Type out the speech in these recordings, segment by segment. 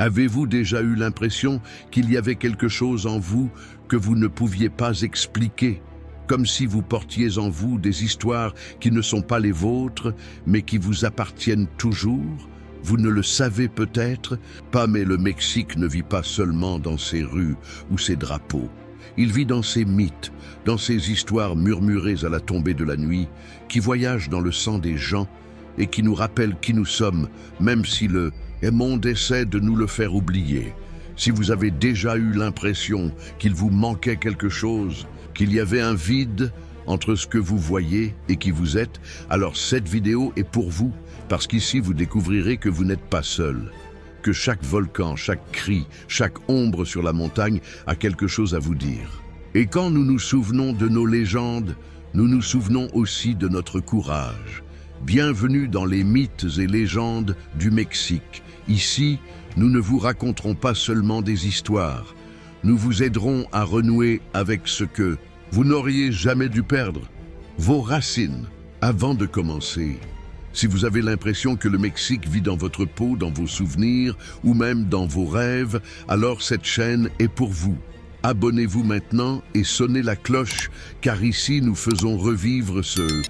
Avez-vous déjà eu l'impression qu'il y avait quelque chose en vous que vous ne pouviez pas expliquer, comme si vous portiez en vous des histoires qui ne sont pas les vôtres, mais qui vous appartiennent toujours? Vous ne le savez peut-être pas, mais le Mexique ne vit pas seulement dans ses rues ou ses drapeaux. Il vit dans ses mythes, dans ses histoires murmurées à la tombée de la nuit, qui voyagent dans le sang des gens et qui nous rappellent qui nous sommes, même si le monde essaie de nous le faire oublier. Si vous avez déjà eu l'impression qu'il vous manquait quelque chose, qu'il y avait un vide entre ce que vous voyez et qui vous êtes, alors cette vidéo est pour vous, parce qu'ici vous découvrirez que vous n'êtes pas seul, que chaque volcan, chaque cri, chaque ombre sur la montagne a quelque chose à vous dire. Et quand nous nous souvenons de nos légendes, nous nous souvenons aussi de notre courage. Bienvenue dans les mythes et légendes du Mexique. Ici, nous ne vous raconterons pas seulement des histoires. Nous vous aiderons à renouer avec ce que vous n'auriez jamais dû perdre, vos racines. Avant de commencer, si vous avez l'impression que le Mexique vit dans votre peau, dans vos souvenirs ou même dans vos rêves, alors cette chaîne est pour vous. Abonnez-vous maintenant et sonnez la cloche, car ici nous faisons revivre ce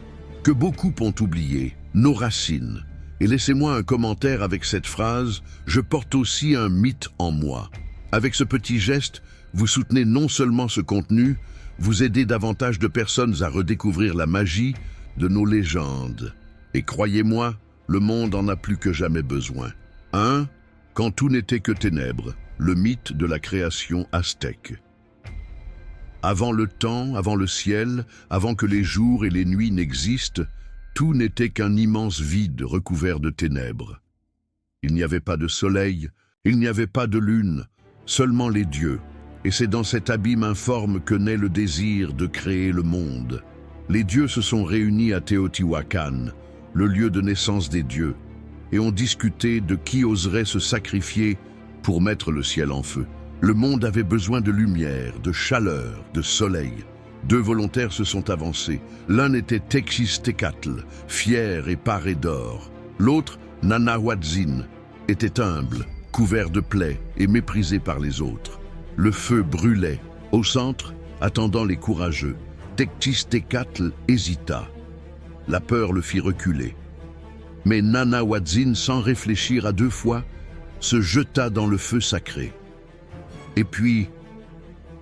que beaucoup ont oublié, nos racines. Et laissez-moi un commentaire avec cette phrase « Je porte aussi un mythe en moi ». Avec ce petit geste, vous soutenez non seulement ce contenu, vous aidez davantage de personnes à redécouvrir la magie de nos légendes. Et croyez-moi, le monde en a plus que jamais besoin. 1. Quand tout n'était que ténèbres, le mythe de la création aztèque. Avant le temps, avant le ciel, avant que les jours et les nuits n'existent, tout n'était qu'un immense vide recouvert de ténèbres. Il n'y avait pas de soleil, il n'y avait pas de lune, seulement les dieux. Et c'est dans cet abîme informe que naît le désir de créer le monde. Les dieux se sont réunis à Teotihuacan, le lieu de naissance des dieux, et ont discuté de qui oserait se sacrifier pour mettre le ciel en feu. Le monde avait besoin de lumière, de chaleur, de soleil. 2 volontaires se sont avancés. L'un était Texistecatl, fier et paré d'or. L'autre, Nanahuatzin, était humble, couvert de plaies et méprisé par les autres. Le feu brûlait. Au centre, attendant les courageux, Texistecatl hésita. La peur le fit reculer. Mais Nanahuatzin, sans réfléchir à 2 fois, se jeta dans le feu sacré. Et puis,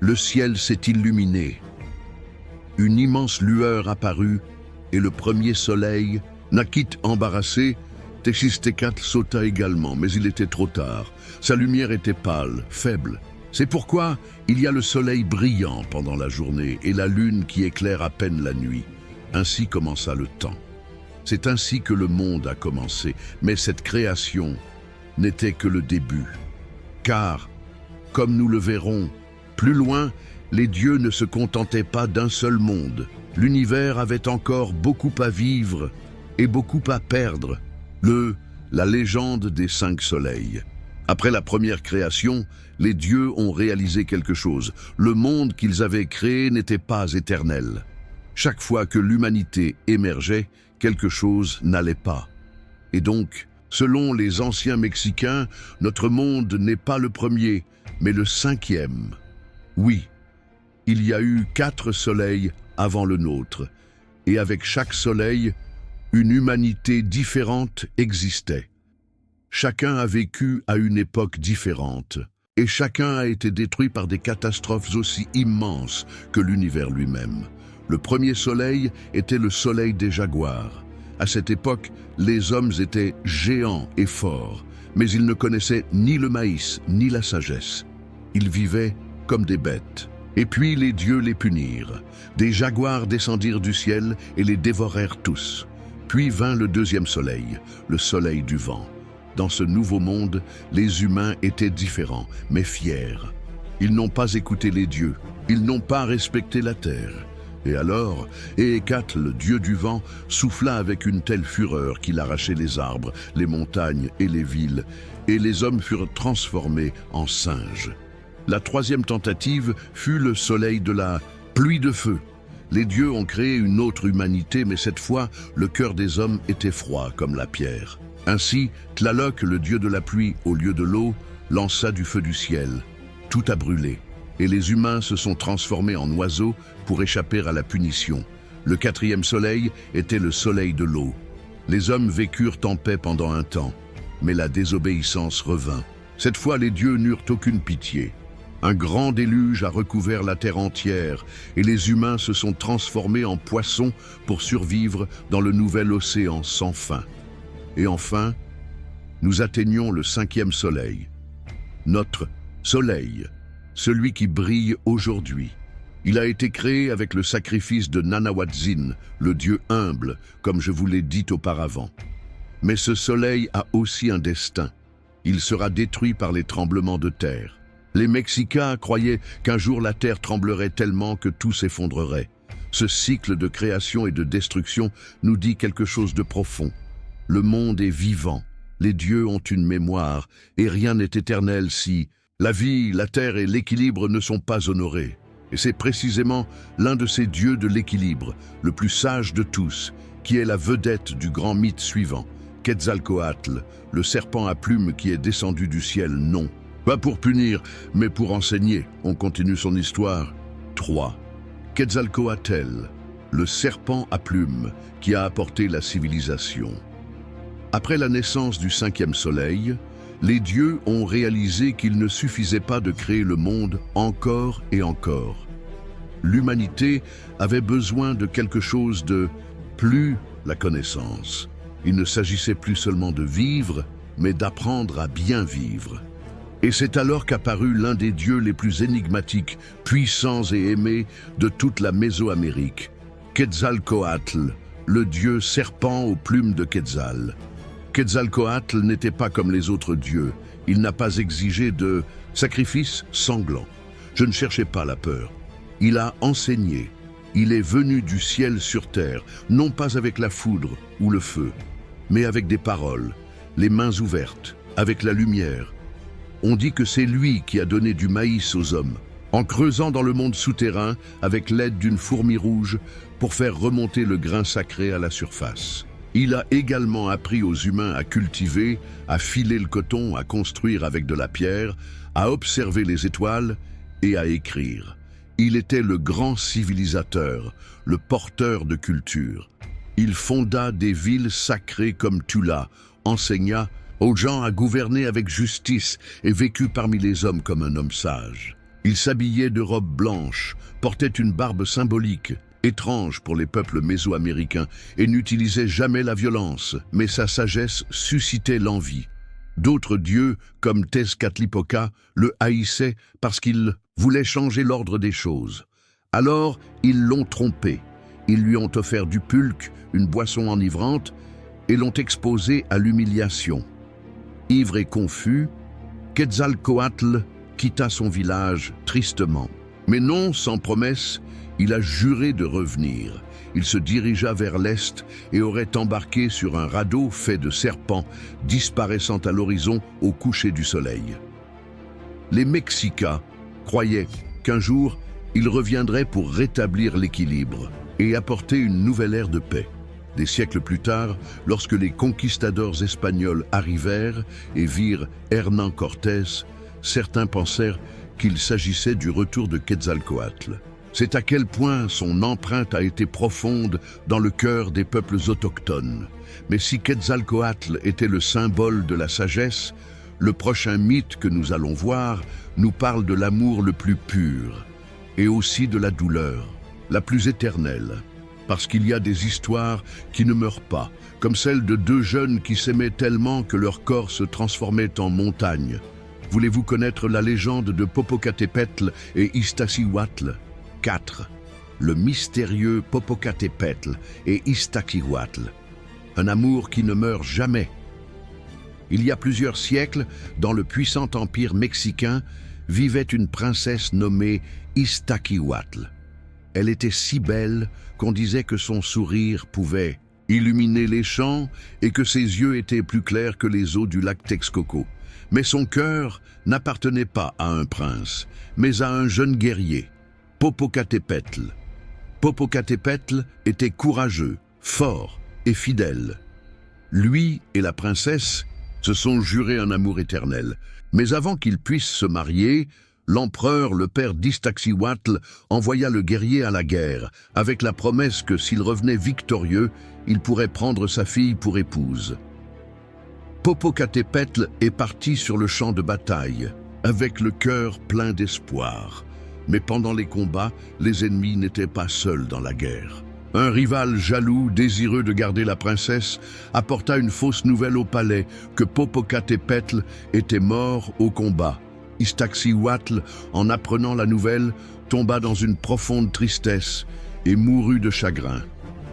le ciel s'est illuminé. Une immense lueur apparut, et le premier soleil, naquit embarrassé. Texistecatl sauta également, mais il était trop tard. Sa lumière était pâle, faible. C'est pourquoi il y a le soleil brillant pendant la journée et la lune qui éclaire à peine la nuit. Ainsi commença le temps. C'est ainsi que le monde a commencé, mais cette création n'était que le début. Car, comme nous le verrons, plus loin, les dieux ne se contentaient pas d'un seul monde. L'univers avait encore beaucoup à vivre et beaucoup à perdre. La légende des 5 soleils. Après la première création, les dieux ont réalisé quelque chose. Le monde qu'ils avaient créé n'était pas éternel. Chaque fois que l'humanité émergeait, quelque chose n'allait pas. Et donc, selon les anciens Mexicains, notre monde n'est pas le premier, mais le 5e. Oui, il y a eu 4 soleils avant le nôtre, et avec chaque soleil, une humanité différente existait. Chacun a vécu à une époque différente, et chacun a été détruit par des catastrophes aussi immenses que l'univers lui-même. Le premier soleil était le soleil des jaguars. À cette époque, les hommes étaient géants et forts, mais ils ne connaissaient ni le maïs ni la sagesse. Ils vivaient comme des bêtes. Et puis les dieux les punirent. Des jaguars descendirent du ciel et les dévorèrent tous. Puis vint le 2e soleil, le soleil du vent. Dans ce nouveau monde, les humains étaient différents, mais fiers. Ils n'ont pas écouté les dieux, ils n'ont pas respecté la terre. Et alors, Éhécatl, le dieu du vent, souffla avec une telle fureur qu'il arrachait les arbres, les montagnes et les villes, et les hommes furent transformés en singes. La 3e tentative fut le soleil de la pluie de feu. Les dieux ont créé une autre humanité, mais cette fois, le cœur des hommes était froid comme la pierre. Ainsi, Tlaloc, le dieu de la pluie au lieu de l'eau, lança du feu du ciel. Tout a brûlé, et les humains se sont transformés en oiseaux pour échapper à la punition. Le quatrième soleil était le soleil de l'eau. Les hommes vécurent en paix pendant un temps, mais la désobéissance revint. Cette fois, les dieux n'eurent aucune pitié. Un grand déluge a recouvert la terre entière, et les humains se sont transformés en poissons pour survivre dans le nouvel océan sans fin. Et enfin, nous atteignons le cinquième soleil. Notre soleil, celui qui brille aujourd'hui. Il a été créé avec le sacrifice de Nanahuatzin, le dieu humble, comme je vous l'ai dit auparavant. Mais ce soleil a aussi un destin. Il sera détruit par les tremblements de terre. Les Mexicains croyaient qu'un jour la terre tremblerait tellement que tout s'effondrerait. Ce cycle de création et de destruction nous dit quelque chose de profond. Le monde est vivant, les dieux ont une mémoire, et rien n'est éternel si la vie, la terre et l'équilibre ne sont pas honorés. Et c'est précisément l'un de ces dieux de l'équilibre, le plus sage de tous, qui est la vedette du grand mythe suivant, Quetzalcoatl, le serpent à plumes qui est descendu du ciel, non. Pas pour punir, mais pour enseigner. On continue son histoire. 3. Quetzalcoatl, le serpent à plumes qui a apporté la civilisation. Après la naissance du cinquième soleil, les dieux ont réalisé qu'il ne suffisait pas de créer le monde encore et encore. L'humanité avait besoin de quelque chose de plus la connaissance. Il ne s'agissait plus seulement de vivre, mais d'apprendre à bien vivre. Et c'est alors qu'apparut l'un des dieux les plus énigmatiques, puissants et aimés de toute la Mésoamérique, Quetzalcoatl, le dieu serpent aux plumes de Quetzal. Quetzalcoatl n'était pas comme les autres dieux, il n'a pas exigé de sacrifice sanglant. Je ne cherchais pas la peur. Il a enseigné. Il est venu du ciel sur terre, non pas avec la foudre ou le feu, mais avec des paroles, les mains ouvertes, avec la lumière. On dit que c'est lui qui a donné du maïs aux hommes, en creusant dans le monde souterrain avec l'aide d'une fourmi rouge pour faire remonter le grain sacré à la surface. Il a également appris aux humains à cultiver, à filer le coton, à construire avec de la pierre, à observer les étoiles et à écrire. Il était le grand civilisateur, le porteur de culture. Il fonda des villes sacrées comme Tula, enseigna aux gens à gouverner avec justice et vécut parmi les hommes comme un homme sage. Il s'habillait de robes blanches, portait une barbe symbolique, étrange pour les peuples mésoaméricains, et n'utilisait jamais la violence, mais sa sagesse suscitait l'envie. D'autres dieux, comme Tezcatlipoca, le haïssaient parce qu'il voulait changer l'ordre des choses. Alors, ils l'ont trompé. Ils lui ont offert du pulque, une boisson enivrante, et l'ont exposé à l'humiliation. Ivre et confus, Quetzalcoatl quitta son village tristement. Mais non sans promesse, il a juré de revenir. Il se dirigea vers l'est et aurait embarqué sur un radeau fait de serpents, disparaissant à l'horizon au coucher du soleil. Les Mexicains croyaient qu'un jour, il reviendrait pour rétablir l'équilibre et apporter une nouvelle ère de paix. Des siècles plus tard, lorsque les conquistadors espagnols arrivèrent et virent Hernán Cortés, certains pensèrent qu'il s'agissait du retour de Quetzalcoatl. C'est à quel point son empreinte a été profonde dans le cœur des peuples autochtones. Mais si Quetzalcoatl était le symbole de la sagesse, le prochain mythe que nous allons voir nous parle de l'amour le plus pur et aussi de la douleur, la plus éternelle. Parce qu'il y a des histoires qui ne meurent pas, comme celle de deux jeunes qui s'aimaient tellement que leur corps se transformait en montagne. Voulez-vous connaître la légende de Popocatépetl et Iztaccíhuatl ? 4. Le mystérieux Popocatépetl et Iztaccíhuatl. Un amour qui ne meurt jamais. Il y a plusieurs siècles, dans le puissant empire mexicain, vivait une princesse nommée Iztaccíhuatl. Elle était si belle qu'on disait que son sourire pouvait illuminer les champs et que ses yeux étaient plus clairs que les eaux du lac Texcoco. Mais son cœur n'appartenait pas à un prince, mais à un jeune guerrier, Popocatépetl. Popocatépetl était courageux, fort et fidèle. Lui et la princesse se sont jurés un amour éternel. Mais avant qu'ils puissent se marier, l'empereur, le père d'Iztaccíhuatl, envoya le guerrier à la guerre, avec la promesse que s'il revenait victorieux, il pourrait prendre sa fille pour épouse. Popocatépetl est parti sur le champ de bataille, avec le cœur plein d'espoir. Mais pendant les combats, les ennemis n'étaient pas seuls dans la guerre. Un rival jaloux, désireux de garder la princesse, apporta une fausse nouvelle au palais que Popocatépetl était mort au combat. Iztaccíhuatl, en apprenant la nouvelle, tomba dans une profonde tristesse et mourut de chagrin.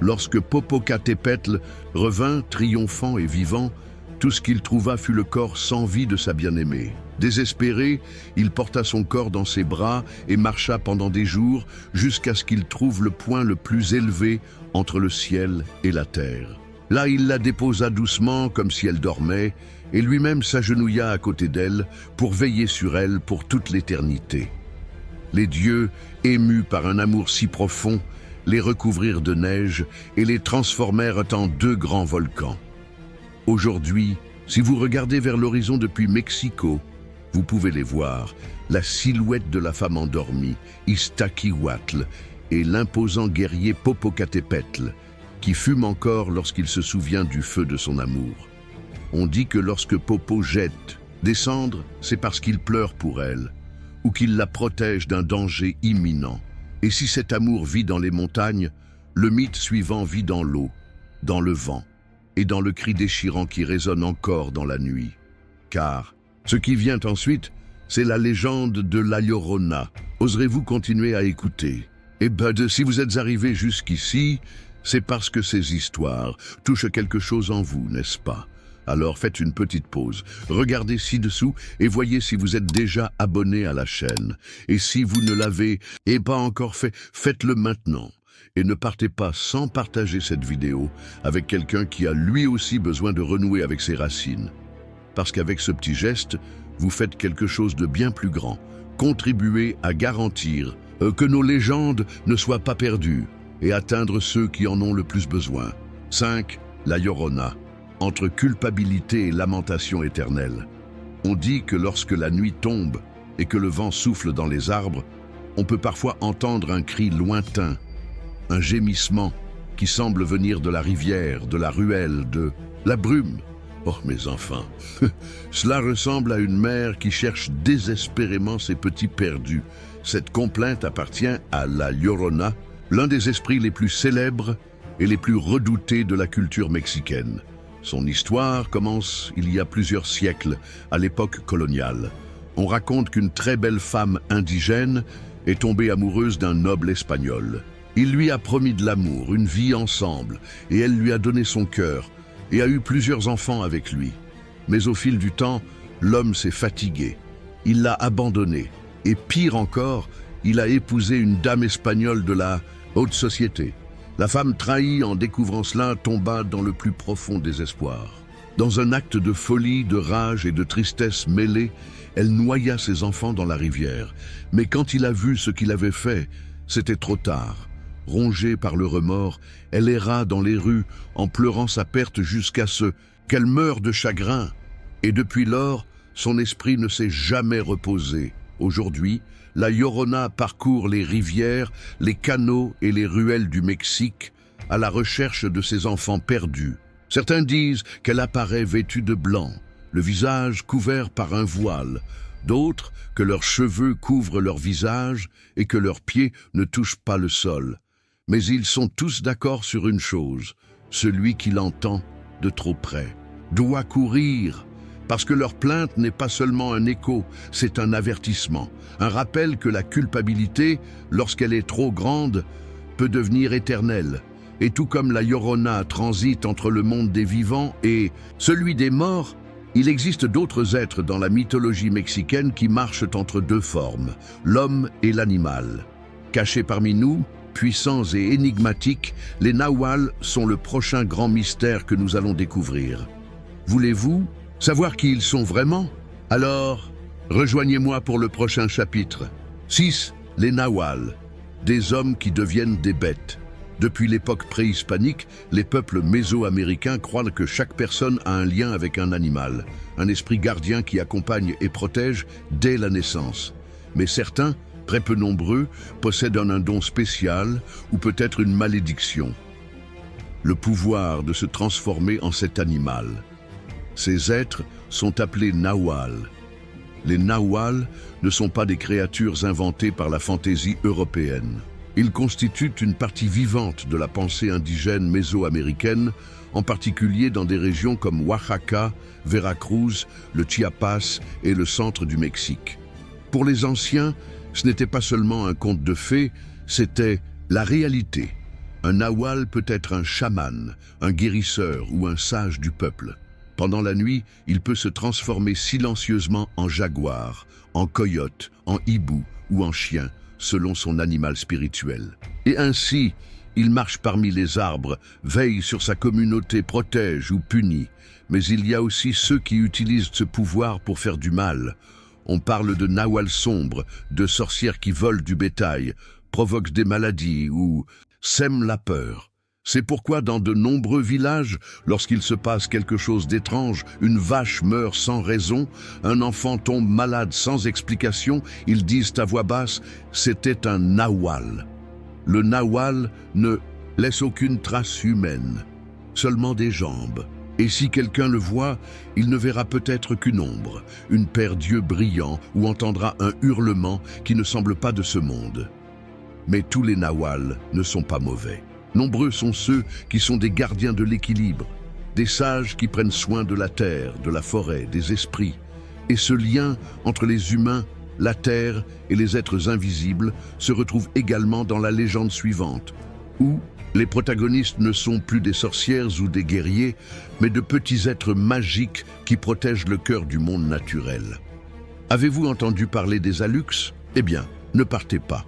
Lorsque Popocatépetl revint, triomphant et vivant, tout ce qu'il trouva fut le corps sans vie de sa bien-aimée. Désespéré, il porta son corps dans ses bras et marcha pendant des jours jusqu'à ce qu'il trouve le point le plus élevé entre le ciel et la terre. Là, il la déposa doucement comme si elle dormait et lui-même s'agenouilla à côté d'elle pour veiller sur elle pour toute l'éternité. Les dieux, émus par un amour si profond, les recouvrirent de neige et les transformèrent en deux grands volcans. Aujourd'hui, si vous regardez vers l'horizon depuis Mexico, vous pouvez les voir, la silhouette de la femme endormie, Iztaccíhuatl, et l'imposant guerrier Popocatépetl, qui fume encore lorsqu'il se souvient du feu de son amour. On dit que lorsque Popo jette, descendre, c'est parce qu'il pleure pour elle, ou qu'il la protège d'un danger imminent. Et si cet amour vit dans les montagnes, le mythe suivant vit dans l'eau, dans le vent, et dans le cri déchirant qui résonne encore dans la nuit. Car ce qui vient ensuite, c'est la légende de La Llorona. Oserez-vous continuer à écouter? Eh ben, si vous êtes arrivé jusqu'ici, c'est parce que ces histoires touchent quelque chose en vous, n'est-ce pas? Alors faites une petite pause, regardez ci-dessous et voyez si vous êtes déjà abonné à la chaîne. Et si vous ne l'avez pas encore fait, faites-le maintenant. Et ne partez pas sans partager cette vidéo avec quelqu'un qui a lui aussi besoin de renouer avec ses racines. Parce qu'avec ce petit geste, vous faites quelque chose de bien plus grand. Contribuez à garantir que nos légendes ne soient pas perdues et atteindre ceux qui en ont le plus besoin. 5. La Llorona. Entre culpabilité et lamentation éternelle. On dit que lorsque la nuit tombe et que le vent souffle dans les arbres, on peut parfois entendre un cri lointain, un gémissement qui semble venir de la rivière, de la ruelle, de la brume. Oh mes enfants, cela ressemble à une mère qui cherche désespérément ses petits perdus. Cette complainte appartient à La Llorona, l'un des esprits les plus célèbres et les plus redoutés de la culture mexicaine. Son histoire commence il y a plusieurs siècles, à l'époque coloniale. On raconte qu'une très belle femme indigène est tombée amoureuse d'un noble espagnol. Il lui a promis de l'amour, une vie ensemble, et elle lui a donné son cœur, et a eu plusieurs enfants avec lui. Mais au fil du temps, l'homme s'est fatigué. Il l'a abandonnée, et pire encore, il a épousé une dame espagnole de la haute société. La femme trahie en découvrant cela tomba dans le plus profond désespoir. Dans un acte de folie, de rage et de tristesse mêlée, elle noya ses enfants dans la rivière. Mais quand il a vu ce qu'il avait fait, c'était trop tard. Rongée par le remords, elle erra dans les rues en pleurant sa perte jusqu'à ce qu'elle meure de chagrin. Et depuis lors, son esprit ne s'est jamais reposé. Aujourd'hui, La Llorona parcourt les rivières, les canaux et les ruelles du Mexique à la recherche de ses enfants perdus. Certains disent qu'elle apparaît vêtue de blanc, le visage couvert par un voile. D'autres que leurs cheveux couvrent leur visage et que leurs pieds ne touchent pas le sol. Mais ils sont tous d'accord sur une chose, celui qui l'entend de trop près doit courir. Parce que leur plainte n'est pas seulement un écho, c'est un avertissement, un rappel que la culpabilité, lorsqu'elle est trop grande, peut devenir éternelle. Et tout comme la Llorona transite entre le monde des vivants et celui des morts, il existe d'autres êtres dans la mythologie mexicaine qui marchent entre deux formes, l'homme et l'animal. Cachés parmi nous, puissants et énigmatiques, les Nahuals sont le prochain grand mystère que nous allons découvrir. Voulez-vous savoir qui ils sont vraiment? Alors, rejoignez-moi pour le prochain chapitre. 6. Les Nahuals, des hommes qui deviennent des bêtes. Depuis l'époque préhispanique, les peuples mésoaméricains croient que chaque personne a un lien avec un animal, un esprit gardien qui accompagne et protège dès la naissance. Mais certains, très peu nombreux, possèdent un don spécial ou peut-être une malédiction. Le pouvoir de se transformer en cet animal. Ces êtres sont appelés Nahual. Les Nahual ne sont pas des créatures inventées par la fantaisie européenne. Ils constituent une partie vivante de la pensée indigène mésoaméricaine, en particulier dans des régions comme Oaxaca, Veracruz, le Chiapas et le centre du Mexique. Pour les anciens, ce n'était pas seulement un conte de fées, c'était la réalité. Un Nahual peut être un chaman, un guérisseur ou un sage du peuple. Pendant la nuit, il peut se transformer silencieusement en jaguar, en coyote, en hibou ou en chien, selon son animal spirituel. Et ainsi, il marche parmi les arbres, veille sur sa communauté, protège ou punit. Mais il y a aussi ceux qui utilisent ce pouvoir pour faire du mal. On parle de Nahual sombres, de sorcières qui volent du bétail, provoquent des maladies ou sèment la peur. C'est pourquoi dans de nombreux villages, lorsqu'il se passe quelque chose d'étrange, une vache meurt sans raison, un enfant tombe malade sans explication, ils disent à voix basse « c'était un Nahual ». Le Nahual ne laisse aucune trace humaine, seulement des jambes. Et si quelqu'un le voit, il ne verra peut-être qu'une ombre, une paire d'yeux brillants ou entendra un hurlement qui ne semble pas de ce monde. Mais tous les Nahual ne sont pas mauvais. Nombreux sont ceux qui sont des gardiens de l'équilibre, des sages qui prennent soin de la terre, de la forêt, des esprits. Et ce lien entre les humains, la terre et les êtres invisibles se retrouve également dans la légende suivante, où les protagonistes ne sont plus des sorcières ou des guerriers, mais de petits êtres magiques qui protègent le cœur du monde naturel. Avez-vous entendu parler des Alux? Eh bien, ne partez pas.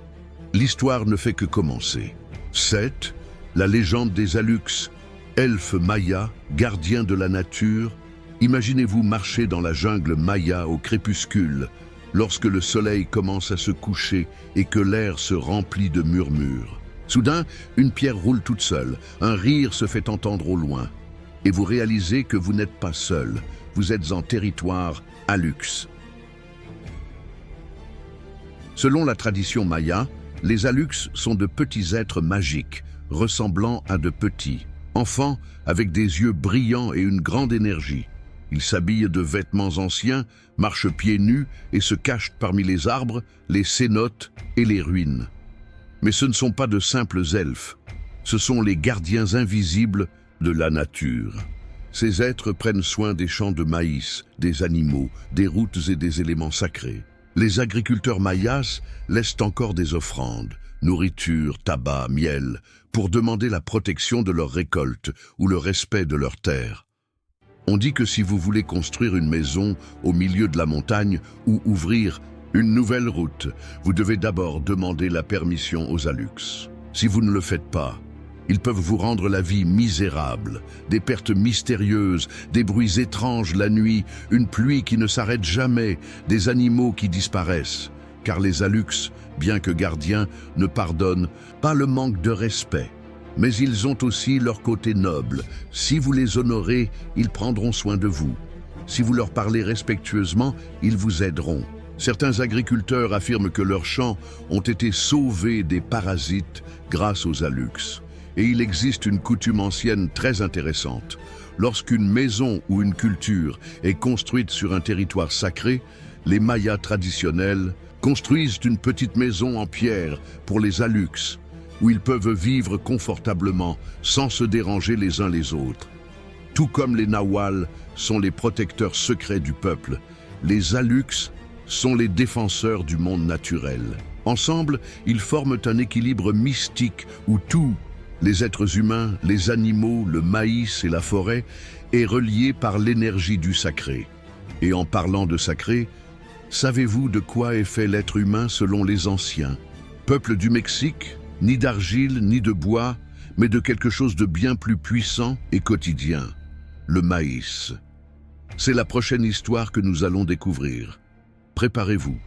L'histoire ne fait que commencer. Seth, la légende des Alux, elfes mayas, gardiens de la nature. Imaginez-vous marcher dans la jungle maya au crépuscule, lorsque le soleil commence à se coucher et que l'air se remplit de murmures. Soudain, une pierre roule toute seule, un rire se fait entendre au loin, et vous réalisez que vous n'êtes pas seul, vous êtes en territoire Alux. Selon la tradition maya, les Alux sont de petits êtres magiques, ressemblant à de petits enfants avec des yeux brillants et une grande énergie. Ils s'habillent de vêtements anciens, marchent pieds nus et se cachent parmi les arbres, les cénotes et les ruines. Mais ce ne sont pas de simples elfes, ce sont les gardiens invisibles de la nature. Ces êtres prennent soin des champs de maïs, des animaux, des routes et des éléments sacrés. Les agriculteurs mayas laissent encore des offrandes, nourriture, tabac, miel, pour demander la protection de leurs récoltes ou le respect de leurs terres. On dit que si vous voulez construire une maison au milieu de la montagne ou ouvrir une nouvelle route, vous devez d'abord demander la permission aux Alux. Si vous ne le faites pas, ils peuvent vous rendre la vie misérable, des pertes mystérieuses, des bruits étranges la nuit, une pluie qui ne s'arrête jamais, des animaux qui disparaissent. Car les Alux, bien que gardiens, ne pardonnent pas le manque de respect. Mais ils ont aussi leur côté noble. Si vous les honorez, ils prendront soin de vous. Si vous leur parlez respectueusement, ils vous aideront. Certains agriculteurs affirment que leurs champs ont été sauvés des parasites grâce aux Alux. Et il existe une coutume ancienne très intéressante. Lorsqu'une maison ou une culture est construite sur un territoire sacré, les Mayas traditionnels construisent une petite maison en pierre pour les Alux, où ils peuvent vivre confortablement sans se déranger les uns les autres. Tout comme les Nahual sont les protecteurs secrets du peuple, les Alux sont les défenseurs du monde naturel. Ensemble, ils forment un équilibre mystique où tout, les êtres humains, les animaux, le maïs et la forêt, est relié par l'énergie du sacré. Et en parlant de sacré, savez-vous de quoi est fait l'être humain selon les anciens? Peuple du Mexique, ni d'argile ni de bois, mais de quelque chose de bien plus puissant et quotidien, le maïs. C'est la prochaine histoire que nous allons découvrir. Préparez-vous,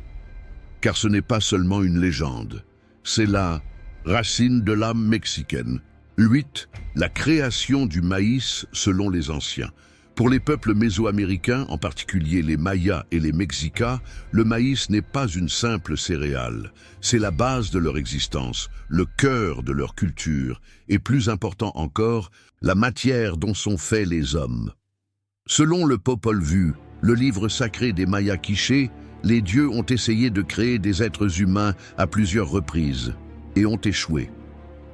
car ce n'est pas seulement une légende, c'est la racine de l'âme mexicaine. 8. La création du maïs selon les anciens. Pour les peuples mésoaméricains, en particulier les Mayas et les Mexicas, le maïs n'est pas une simple céréale. C'est la base de leur existence, le cœur de leur culture, et plus important encore, la matière dont sont faits les hommes. Selon le Popol Vuh, le livre sacré des Mayas Quichés, les dieux ont essayé de créer des êtres humains à plusieurs reprises, et ont échoué.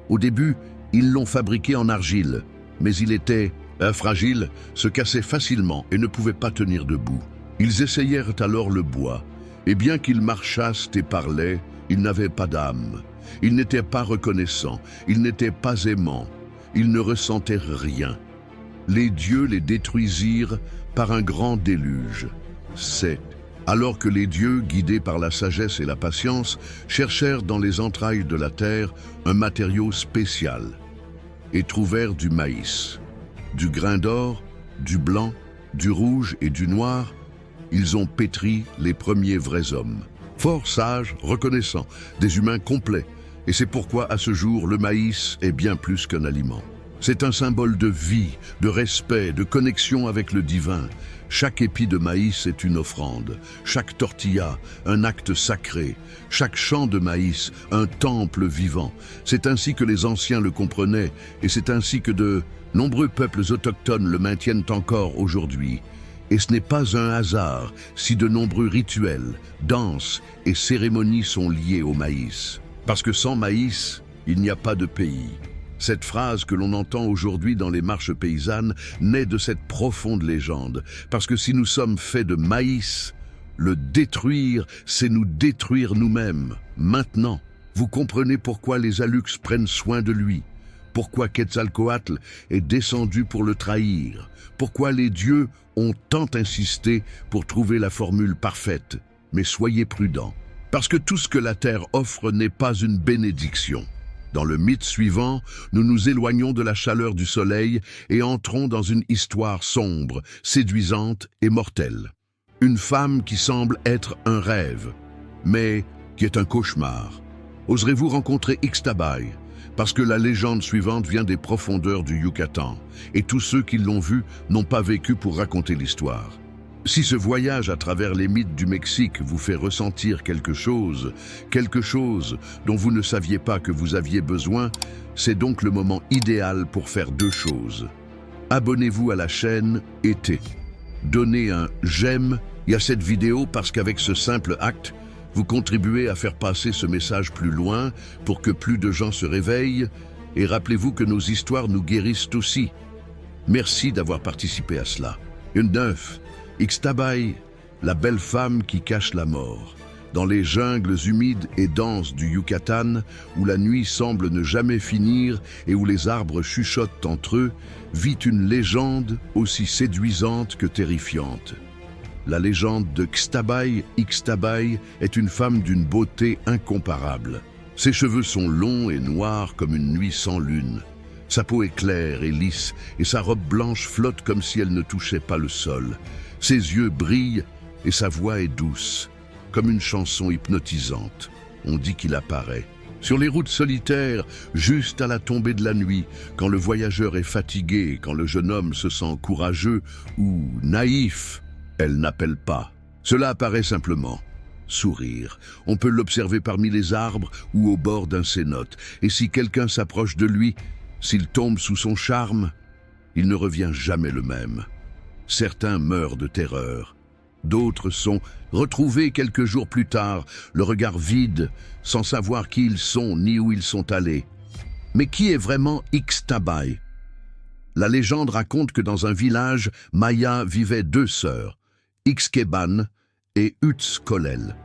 Au début, ils l'ont fabriqué en argile, mais il était fragile, se cassait facilement et ne pouvait pas tenir debout. Ils essayèrent alors le bois, et bien qu'ils marchassent et parlaient, ils n'avaient pas d'âme. Ils n'étaient pas reconnaissants, ils n'étaient pas aimants, ils ne ressentaient rien. Les dieux les détruisirent par un grand déluge. C'est alors que les dieux, guidés par la sagesse et la patience, cherchèrent dans les entrailles de la terre un matériau spécial et trouvèrent du maïs. Du grain d'or, du blanc, du rouge et du noir, ils ont pétri les premiers vrais hommes. Forts, sages, reconnaissants, des humains complets. Et c'est pourquoi, à ce jour, le maïs est bien plus qu'un aliment. C'est un symbole de vie, de respect, de connexion avec le divin. Chaque épi de maïs est une offrande, chaque tortilla, un acte sacré, chaque champ de maïs, un temple vivant. C'est ainsi que les anciens le comprenaient, et c'est ainsi que de nombreux peuples autochtones le maintiennent encore aujourd'hui. Et ce n'est pas un hasard si de nombreux rituels, danses et cérémonies sont liés au maïs. Parce que sans maïs, il n'y a pas de pays. Cette phrase que l'on entend aujourd'hui dans les marches paysannes naît de cette profonde légende. Parce que si nous sommes faits de maïs, le détruire, c'est nous détruire nous-mêmes. Maintenant, vous comprenez pourquoi les Alux prennent soin de lui. Pourquoi Quetzalcoatl est descendu pour le trahir. Pourquoi les dieux ont tant insisté pour trouver la formule parfaite. Mais soyez prudents. Parce que tout ce que la terre offre n'est pas une bénédiction. Dans le mythe suivant, nous nous éloignons de la chaleur du soleil et entrons dans une histoire sombre, séduisante et mortelle. Une femme qui semble être un rêve, mais qui est un cauchemar. Oserez-vous rencontrer Ixtabay? Parce que la légende suivante vient des profondeurs du Yucatan, et tous ceux qui l'ont vue n'ont pas vécu pour raconter l'histoire. Si ce voyage à travers les mythes du Mexique vous fait ressentir quelque chose dont vous ne saviez pas que vous aviez besoin, c'est donc le moment idéal pour faire deux choses. Abonnez-vous à la chaîne et donnez un j'aime à cette vidéo parce qu'avec ce simple acte, vous contribuez à faire passer ce message plus loin pour que plus de gens se réveillent et rappelez-vous que nos histoires nous guérissent aussi. Merci d'avoir participé à cela. 9. Ixtabay, la belle femme qui cache la mort. Dans les jungles humides et denses du Yucatan, où la nuit semble ne jamais finir et où les arbres chuchotent entre eux, vit une légende aussi séduisante que terrifiante. La légende de Ixtabay est une femme d'une beauté incomparable. Ses cheveux sont longs et noirs comme une nuit sans lune. Sa peau est claire et lisse et sa robe blanche flotte comme si elle ne touchait pas le sol. Ses yeux brillent et sa voix est douce, comme une chanson hypnotisante. On dit qu'il apparaît sur les routes solitaires, juste à la tombée de la nuit, quand le voyageur est fatigué, quand le jeune homme se sent courageux ou naïf. Elle n'appelle pas. Cela apparaît simplement. Sourire. On peut l'observer parmi les arbres ou au bord d'un cénote. Et si quelqu'un s'approche de lui, s'il tombe sous son charme, il ne revient jamais le même. Certains meurent de terreur. D'autres sont retrouvés quelques jours plus tard, le regard vide, sans savoir qui ils sont ni où ils sont allés. Mais qui est vraiment Ixtabay? La légende raconte que dans un village maya vivaient deux sœurs, Ixqueban et Utzcolel.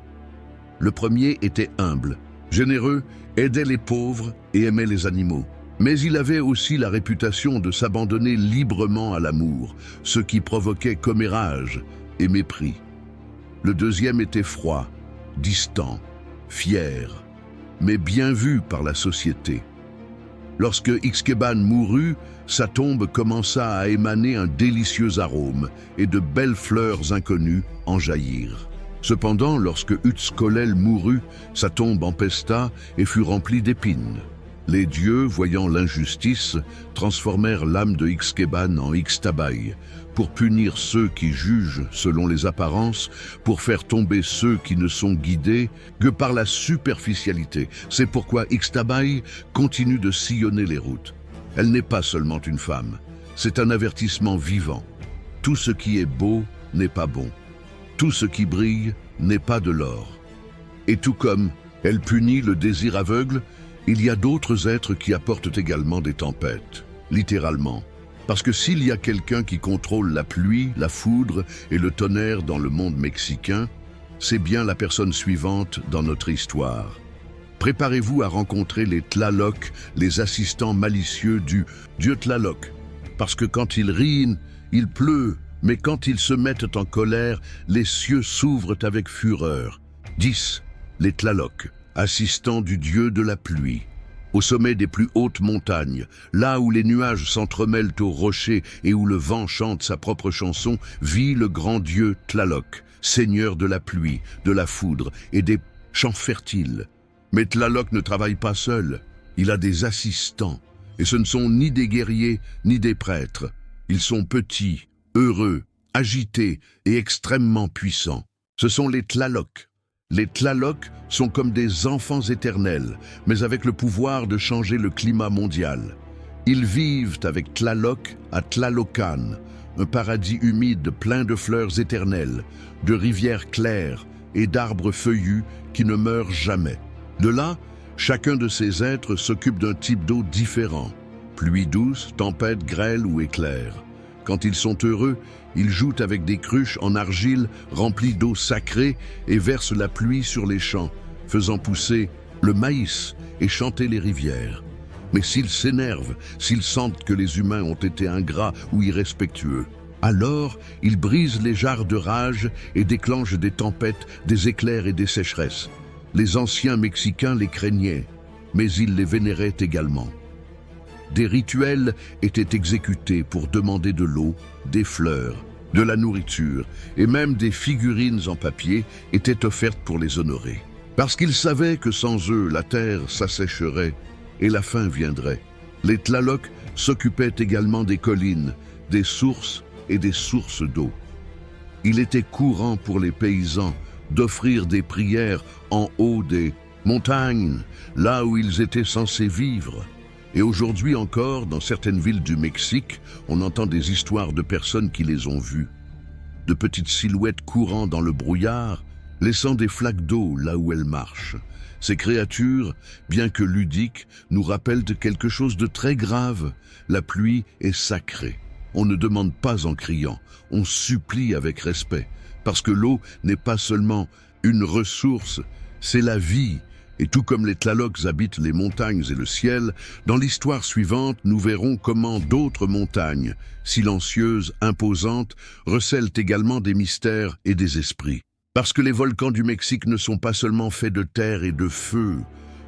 Le premier était humble, généreux, aidait les pauvres et aimait les animaux. Mais il avait aussi la réputation de s'abandonner librement à l'amour, ce qui provoquait commérage et mépris. Le deuxième était froid, distant, fier, mais bien vu par la société. Lorsque Ixqueban mourut, sa tombe commença à émaner un délicieux arôme et de belles fleurs inconnues en jaillirent. Cependant, lorsque Utzcolel mourut, sa tombe empesta et fut remplie d'épines. Les dieux, voyant l'injustice, transformèrent l'âme de Ixkeban en Ixtabay, pour punir ceux qui jugent selon les apparences, pour faire tomber ceux qui ne sont guidés que par la superficialité. C'est pourquoi Ixtabay continue de sillonner les routes. Elle n'est pas seulement une femme, c'est un avertissement vivant. Tout ce qui est beau n'est pas bon. Tout ce qui brille n'est pas de l'or. Et tout comme elle punit le désir aveugle, il y a d'autres êtres qui apportent également des tempêtes, littéralement. Parce que s'il y a quelqu'un qui contrôle la pluie, la foudre et le tonnerre dans le monde mexicain, c'est bien la personne suivante dans notre histoire. Préparez-vous à rencontrer les Tlaloc, les assistants malicieux du dieu Tlaloc. Parce que quand ils rient, il pleut, mais quand ils se mettent en colère, les cieux s'ouvrent avec fureur. 10. Les Tlaloc, assistants du dieu de la pluie. Au sommet des plus hautes montagnes, là où les nuages s'entremêlent aux rochers et où le vent chante sa propre chanson, vit le grand dieu Tlaloc, seigneur de la pluie, de la foudre et des champs fertiles. Mais Tlaloc ne travaille pas seul, il a des assistants, et ce ne sont ni des guerriers ni des prêtres. Ils sont petits, heureux, agités et extrêmement puissants. Ce sont les Tlaloc. Les Tlaloc sont comme des enfants éternels, mais avec le pouvoir de changer le climat mondial. Ils vivent avec Tlaloc à Tlalocan, un paradis humide plein de fleurs éternelles, de rivières claires et d'arbres feuillus qui ne meurent jamais. De là, chacun de ces êtres s'occupe d'un type d'eau différent, pluie douce, tempête, grêle ou éclair. Quand ils sont heureux, ils jouent avec des cruches en argile remplies d'eau sacrée et versent la pluie sur les champs, faisant pousser le maïs et chanter les rivières. Mais s'ils s'énervent, s'ils sentent que les humains ont été ingrats ou irrespectueux, alors ils brisent les jarres de rage et déclenchent des tempêtes, des éclairs et des sécheresses. Les anciens Mexicains les craignaient, mais ils les vénéraient également. Des rituels étaient exécutés pour demander de l'eau, des fleurs, de la nourriture, et même des figurines en papier étaient offertes pour les honorer. Parce qu'ils savaient que sans eux, la terre s'assécherait et la faim viendrait. Les Tlaloc s'occupaient également des collines, des sources et des sources d'eau. Il était courant pour les paysans d'offrir des prières en haut des montagnes, là où ils étaient censés vivre. Et aujourd'hui encore, dans certaines villes du Mexique, on entend des histoires de personnes qui les ont vues. De petites silhouettes courant dans le brouillard, laissant des flaques d'eau là où elles marchent. Ces créatures, bien que ludiques, nous rappellent de quelque chose de très grave. La pluie est sacrée. On ne demande pas en criant, on supplie avec respect. Parce que l'eau n'est pas seulement une ressource, c'est la vie. Et tout comme les Tlalocs habitent les montagnes et le ciel, dans l'histoire suivante, nous verrons comment d'autres montagnes, silencieuses, imposantes, recèlent également des mystères et des esprits. Parce que les volcans du Mexique ne sont pas seulement faits de terre et de feu,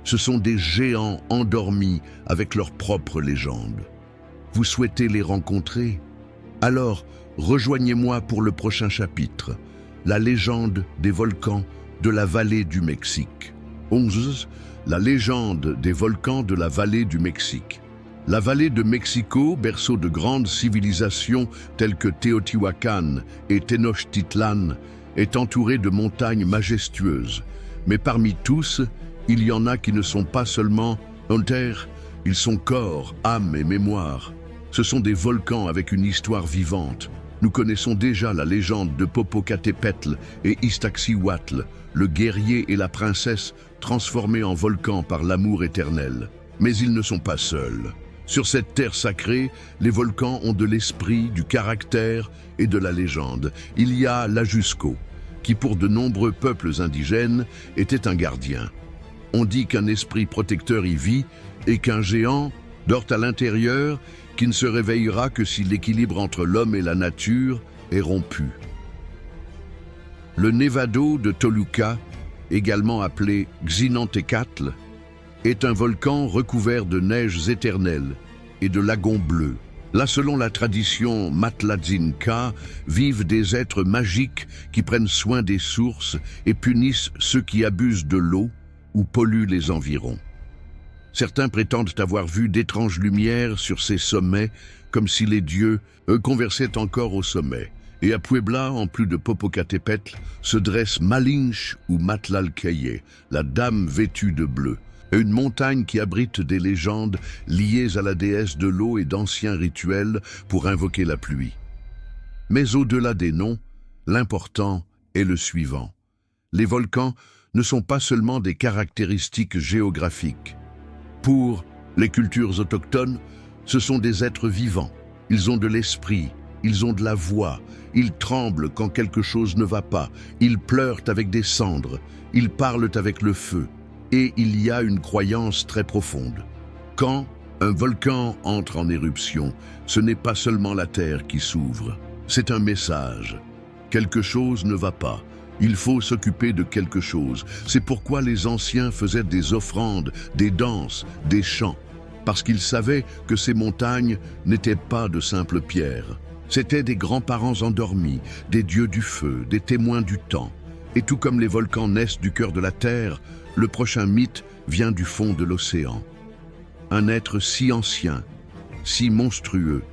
ce sont des géants endormis avec leur propre légende. Vous souhaitez les rencontrer? Alors, rejoignez-moi pour le prochain chapitre, la légende des volcans de la vallée du Mexique. 11. La légende des volcans de la vallée du Mexique. La vallée de Mexico, berceau de grandes civilisations telles que Teotihuacan et Tenochtitlan, est entourée de montagnes majestueuses. Mais parmi tous, il y en a qui ne sont pas seulement en terre, ils sont corps, âme et mémoire. Ce sont des volcans avec une histoire vivante. Nous connaissons déjà la légende de Popocatépetl et Iztaccíhuatl, le guerrier et la princesse transformés en volcans par l'amour éternel. Mais ils ne sont pas seuls. Sur cette terre sacrée, les volcans ont de l'esprit, du caractère et de la légende. Il y a l'Ajusco, qui pour de nombreux peuples indigènes était un gardien. On dit qu'un esprit protecteur y vit et qu'un géant dort à l'intérieur qui ne se réveillera que si l'équilibre entre l'homme et la nature est rompu. Le Nevado de Toluca, également appelé Xinantecatl, est un volcan recouvert de neiges éternelles et de lagons bleus. Là, selon la tradition Matlatzinca, vivent des êtres magiques qui prennent soin des sources et punissent ceux qui abusent de l'eau ou polluent les environs. Certains prétendent avoir vu d'étranges lumières sur ces sommets, comme si les dieux, eux, conversaient encore au sommet. Et à Puebla, en plus de Popocatépetl, se dresse Malinche ou Matlalcaye, la dame vêtue de bleu, une montagne qui abrite des légendes liées à la déesse de l'eau et d'anciens rituels pour invoquer la pluie. Mais au-delà des noms, l'important est le suivant. Les volcans ne sont pas seulement des caractéristiques géographiques. Pour les cultures autochtones, ce sont des êtres vivants. Ils ont de l'esprit, ils ont de la voix, ils tremblent quand quelque chose ne va pas, ils pleurent avec des cendres, ils parlent avec le feu. Et il y a une croyance très profonde. Quand un volcan entre en éruption, ce n'est pas seulement la terre qui s'ouvre, c'est un message. Quelque chose ne va pas. Il faut s'occuper de quelque chose. C'est pourquoi les anciens faisaient des offrandes, des danses, des chants, parce qu'ils savaient que ces montagnes n'étaient pas de simples pierres. C'étaient des grands-parents endormis, des dieux du feu, des témoins du temps. Et tout comme les volcans naissent du cœur de la terre, le prochain mythe vient du fond de l'océan. Un être si ancien, si monstrueux,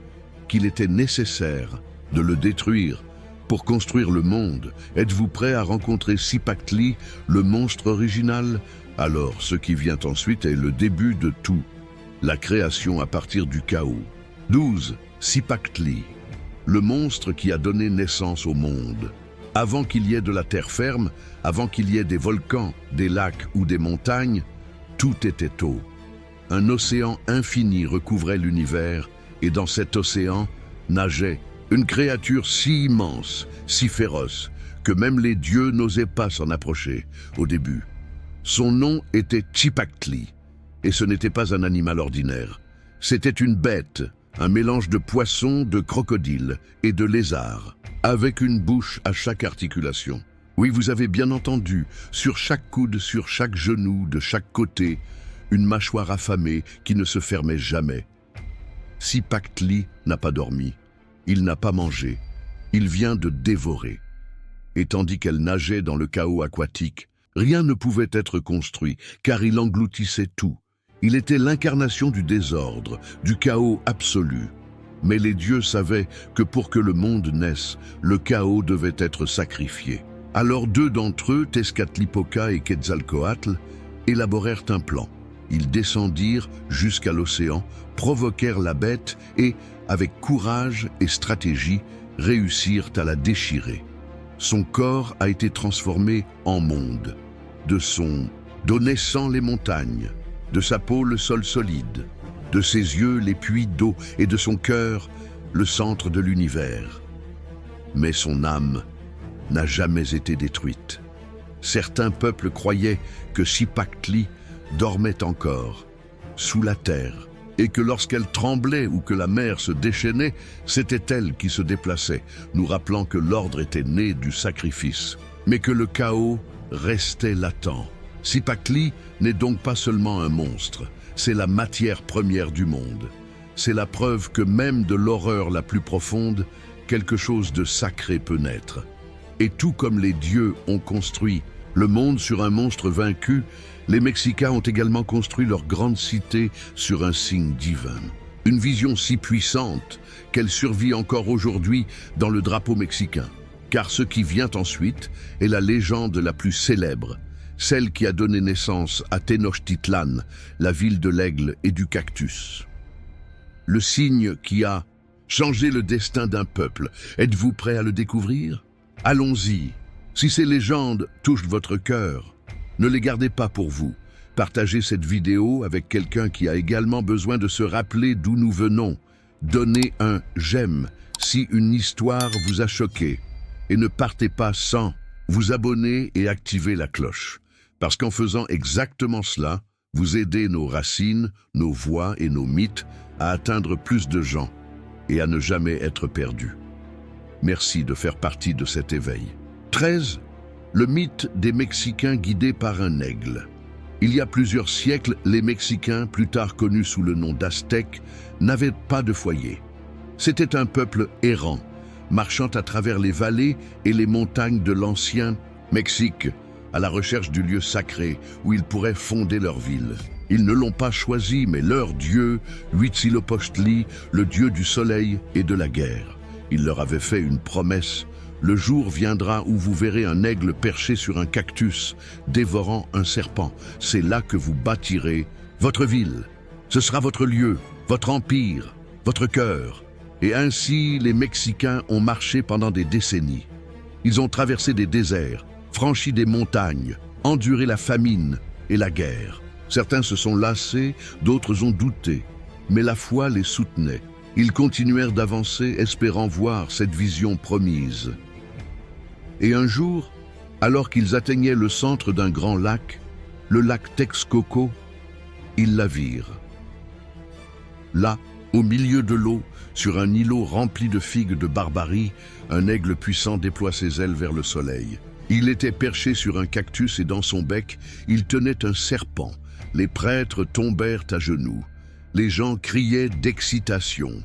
qu'il était nécessaire de le détruire pour construire le monde. Êtes-vous prêt à rencontrer Cipactli, le monstre original? Alors, ce qui vient ensuite est le début de tout, la création à partir du chaos. 12. Cipactli, le monstre qui a donné naissance au monde. Avant qu'il y ait de la terre ferme, avant qu'il y ait des volcans, des lacs ou des montagnes, tout était eau. Un océan infini recouvrait l'univers, et dans cet océan nageait une créature si immense, si féroce, que même les dieux n'osaient pas s'en approcher au début. Son nom était Cipactli, et ce n'était pas un animal ordinaire. C'était une bête, un mélange de poisson, de crocodile et de lézard, avec une bouche à chaque articulation. Oui, vous avez bien entendu, sur chaque coude, sur chaque genou, de chaque côté, une mâchoire affamée qui ne se fermait jamais. Cipactli n'a pas dormi, il n'a pas mangé, il vient de dévorer. Et tandis qu'elle nageait dans le chaos aquatique, rien ne pouvait être construit, car il engloutissait tout. Il était l'incarnation du désordre, du chaos absolu. Mais les dieux savaient que pour que le monde naisse, le chaos devait être sacrifié. Alors deux d'entre eux, Tezcatlipoca et Quetzalcoatl, élaborèrent un plan. Ils descendirent jusqu'à l'océan, provoquèrent la bête et, avec courage et stratégie, réussirent à la déchirer. Son corps a été transformé en monde. De son dos naissant les montagnes, de sa peau le sol solide, de ses yeux les puits d'eau et de son cœur le centre de l'univers. Mais son âme n'a jamais été détruite. Certains peuples croyaient que Cipactli dormait encore, sous la terre, et que lorsqu'elle tremblait ou que la mer se déchaînait, c'était elle qui se déplaçait, nous rappelant que l'ordre était né du sacrifice, mais que le chaos restait latent. Cipactli n'est donc pas seulement un monstre, c'est la matière première du monde. C'est la preuve que même de l'horreur la plus profonde, quelque chose de sacré peut naître. Et tout comme les dieux ont construit le monde sur un monstre vaincu, les Mexicains ont également construit leur grande cité sur un signe divin. Une vision si puissante qu'elle survit encore aujourd'hui dans le drapeau mexicain. Car ce qui vient ensuite est la légende la plus célèbre, celle qui a donné naissance à Tenochtitlan, la ville de l'aigle et du cactus. Le signe qui a changé le destin d'un peuple. Êtes-vous prêt à le découvrir? Allons-y. Si ces légendes touchent votre cœur, ne les gardez pas pour vous. Partagez cette vidéo avec quelqu'un qui a également besoin de se rappeler d'où nous venons. Donnez un « j'aime » si une histoire vous a choqué. Et ne partez pas sans vous abonner et activer la cloche. Parce qu'en faisant exactement cela, vous aidez nos racines, nos voix et nos mythes à atteindre plus de gens et à ne jamais être perdus. Merci de faire partie de cet éveil. 13. Le mythe des Mexicains guidés par un aigle. Il y a plusieurs siècles, les Mexicains, plus tard connus sous le nom d'Aztèques, n'avaient pas de foyer. C'était un peuple errant, marchant à travers les vallées et les montagnes de l'ancien Mexique, à la recherche du lieu sacré où ils pourraient fonder leur ville. Ils ne l'ont pas choisi, mais leur dieu, Huitzilopochtli, le dieu du soleil et de la guerre. Il leur avait fait une promesse. Le jour viendra où vous verrez un aigle perché sur un cactus, dévorant un serpent. C'est là que vous bâtirez votre ville. Ce sera votre lieu, votre empire, votre cœur. Et ainsi, les Mexicains ont marché pendant des décennies. Ils ont traversé des déserts, franchi des montagnes, enduré la famine et la guerre. Certains se sont lassés, d'autres ont douté. Mais la foi les soutenait. Ils continuèrent d'avancer, espérant voir cette vision promise. Et un jour, alors qu'ils atteignaient le centre d'un grand lac, le lac Texcoco, ils la virent. Là, au milieu de l'eau, sur un îlot rempli de figues de Barbarie, un aigle puissant déploie ses ailes vers le soleil. Il était perché sur un cactus et dans son bec, il tenait un serpent. Les prêtres tombèrent à genoux. Les gens criaient d'excitation.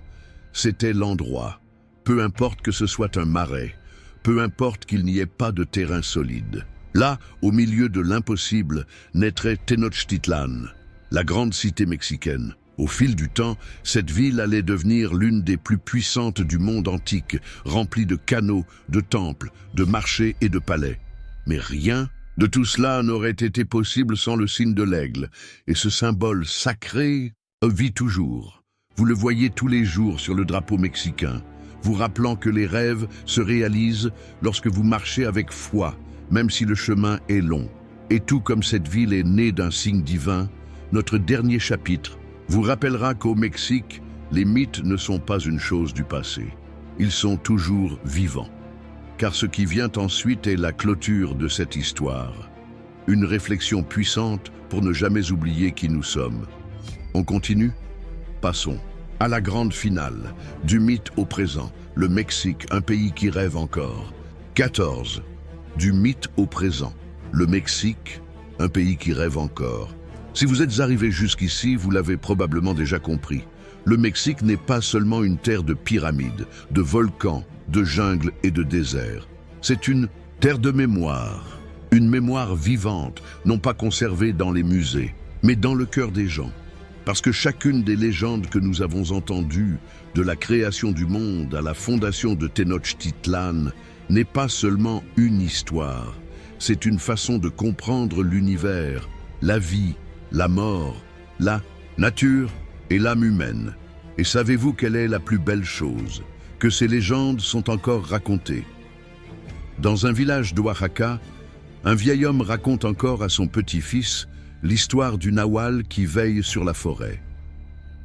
C'était l'endroit. Peu importe que ce soit un marais, peu importe qu'il n'y ait pas de terrain solide. Là, au milieu de l'impossible, naîtrait Tenochtitlan, la grande cité mexicaine. Au fil du temps, cette ville allait devenir l'une des plus puissantes du monde antique, remplie de canaux, de temples, de marchés et de palais. Mais rien de tout cela n'aurait été possible sans le signe de l'aigle, et ce symbole sacré vit toujours. Vous le voyez tous les jours sur le drapeau mexicain, vous rappelant que les rêves se réalisent lorsque vous marchez avec foi, même si le chemin est long. Et tout comme cette ville est née d'un signe divin, notre dernier chapitre vous rappellera qu'au Mexique, les mythes ne sont pas une chose du passé. Ils sont toujours vivants. Car ce qui vient ensuite est la clôture de cette histoire. Une réflexion puissante pour ne jamais oublier qui nous sommes. On continue? Passons à la grande finale, du mythe au présent, le Mexique, un pays qui rêve encore. 14. Du mythe au présent, le Mexique, un pays qui rêve encore. Si vous êtes arrivé jusqu'ici, vous l'avez probablement déjà compris. Le Mexique n'est pas seulement une terre de pyramides, de volcans, de jungles et de déserts. C'est une terre de mémoire, une mémoire vivante, non pas conservée dans les musées, mais dans le cœur des gens. Parce que chacune des légendes que nous avons entendues, de la création du monde à la fondation de Tenochtitlan, n'est pas seulement une histoire. C'est une façon de comprendre l'univers, la vie, la mort, la nature et l'âme humaine. Et savez-vous quelle est la plus belle chose? Que ces légendes sont encore racontées. Dans un village d'Oaxaca, un vieil homme raconte encore à son petit-fils l'histoire du nahual qui veille sur la forêt.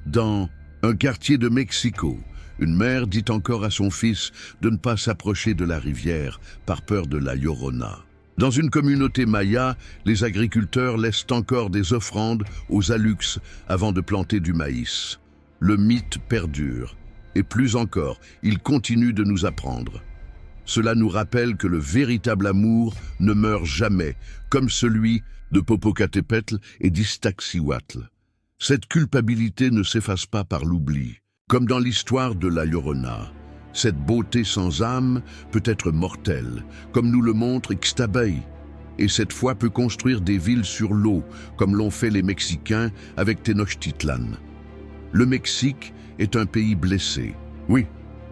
Dans un quartier de Mexico, une mère dit encore à son fils de ne pas s'approcher de la rivière par peur de la Llorona. Dans une communauté maya, les agriculteurs laissent encore des offrandes aux aluks avant de planter du maïs. Le mythe perdure, et plus encore, il continue de nous apprendre. Cela nous rappelle que le véritable amour ne meurt jamais, comme celui de Popocatépetl et d'Iztaccíhuatl. Cette culpabilité ne s'efface pas par l'oubli, comme dans l'histoire de la Llorona. Cette beauté sans âme peut être mortelle, comme nous le montre Ixtabay, et cette foi peut construire des villes sur l'eau, comme l'ont fait les Mexicains avec Tenochtitlan. Le Mexique est un pays blessé. Oui,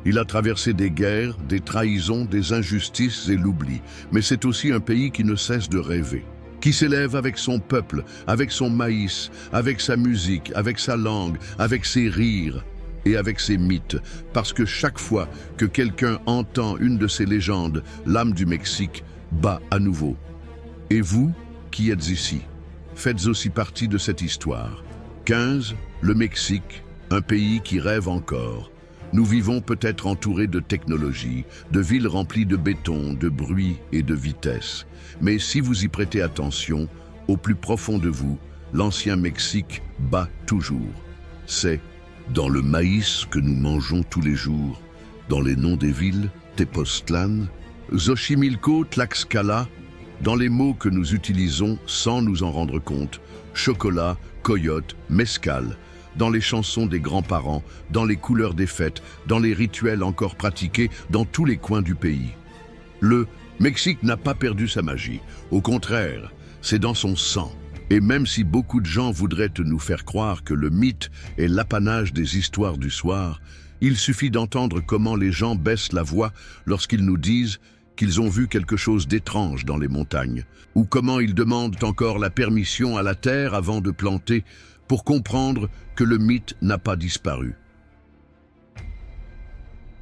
il a traversé des guerres, des trahisons, des injustices et l'oubli, mais c'est aussi un pays qui ne cesse de rêver, qui s'élève avec son peuple, avec son maïs, avec sa musique, avec sa langue, avec ses rires, et avec ses mythes, parce que chaque fois que quelqu'un entend une de ces légendes, l'âme du Mexique bat à nouveau. Et vous, qui êtes ici, faites aussi partie de cette histoire. 15. Le Mexique, un pays qui rêve encore. Nous vivons peut-être entourés de technologies, de villes remplies de béton, de bruit et de vitesse. Mais si vous y prêtez attention, au plus profond de vous, l'ancien Mexique bat toujours. C'est dans le maïs que nous mangeons tous les jours, dans les noms des villes, Tepoztlán, Xochimilco, Tlaxcala, dans les mots que nous utilisons sans nous en rendre compte, chocolat, coyote, mezcal, dans les chansons des grands-parents, dans les couleurs des fêtes, dans les rituels encore pratiqués dans tous les coins du pays. Le Mexique n'a pas perdu sa magie, au contraire, c'est dans son sang. Et même si beaucoup de gens voudraient nous faire croire que le mythe est l'apanage des histoires du soir, il suffit d'entendre comment les gens baissent la voix lorsqu'ils nous disent qu'ils ont vu quelque chose d'étrange dans les montagnes, ou comment ils demandent encore la permission à la terre avant de planter pour comprendre que le mythe n'a pas disparu.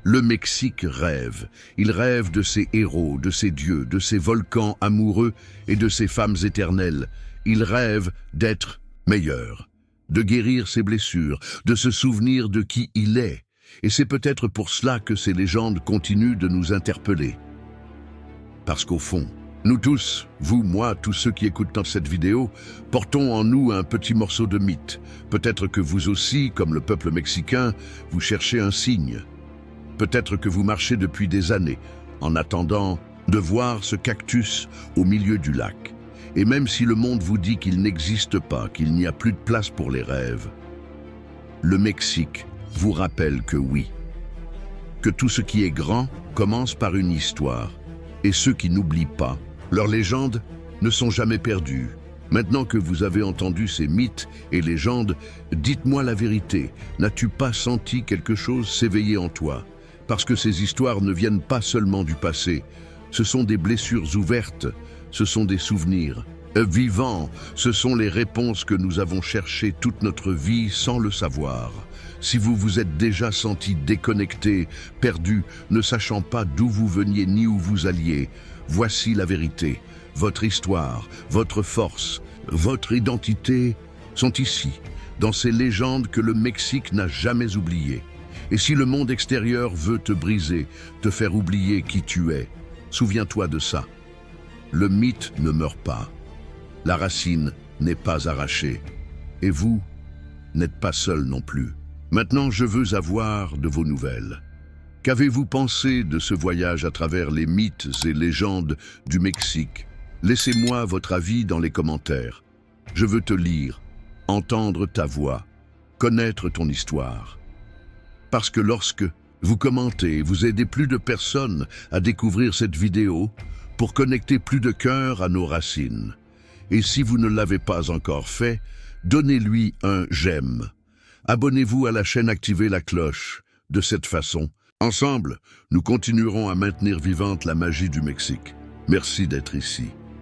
Le Mexique rêve. Il rêve de ses héros, de ses dieux, de ses volcans amoureux et de ses femmes éternelles. Il rêve d'être meilleur, de guérir ses blessures, de se souvenir de qui il est. Et c'est peut-être pour cela que ces légendes continuent de nous interpeller. Parce qu'au fond, nous tous, vous, moi, tous ceux qui écoutent dans cette vidéo, portons en nous un petit morceau de mythe. Peut-être que vous aussi, comme le peuple mexicain, vous cherchez un signe. Peut-être que vous marchez depuis des années, en attendant de voir ce cactus au milieu du lac. Et même si le monde vous dit qu'il n'existe pas, qu'il n'y a plus de place pour les rêves, le Mexique vous rappelle que oui. Que tout ce qui est grand commence par une histoire. Et ceux qui n'oublient pas, leurs légendes ne sont jamais perdues. Maintenant que vous avez entendu ces mythes et légendes, dites-moi la vérité. N'as-tu pas senti quelque chose s'éveiller en toi? Parce que ces histoires ne viennent pas seulement du passé. Ce sont des blessures ouvertes, ce sont des souvenirs vivants, ce sont les réponses que nous avons cherchées toute notre vie sans le savoir. Si vous vous êtes déjà senti déconnecté, perdu, ne sachant pas d'où vous veniez ni où vous alliez, voici la vérité. Votre histoire, votre force, votre identité sont ici, dans ces légendes que le Mexique n'a jamais oubliées. Et si le monde extérieur veut te briser, te faire oublier qui tu es, souviens-toi de ça. Le mythe ne meurt pas. La racine n'est pas arrachée. Et vous n'êtes pas seul non plus. Maintenant, je veux avoir de vos nouvelles. Qu'avez-vous pensé de ce voyage à travers les mythes et légendes du Mexique? Laissez-moi votre avis dans les commentaires. Je veux te lire, entendre ta voix, connaître ton histoire. Parce que lorsque vous commentez, vous aidez plus de personnes à découvrir cette vidéo pour connecter plus de cœurs à nos racines. Et si vous ne l'avez pas encore fait, donnez-lui un j'aime. Abonnez-vous à la chaîne, activez la cloche. De cette façon, ensemble, nous continuerons à maintenir vivante la magie du Mexique. Merci d'être ici.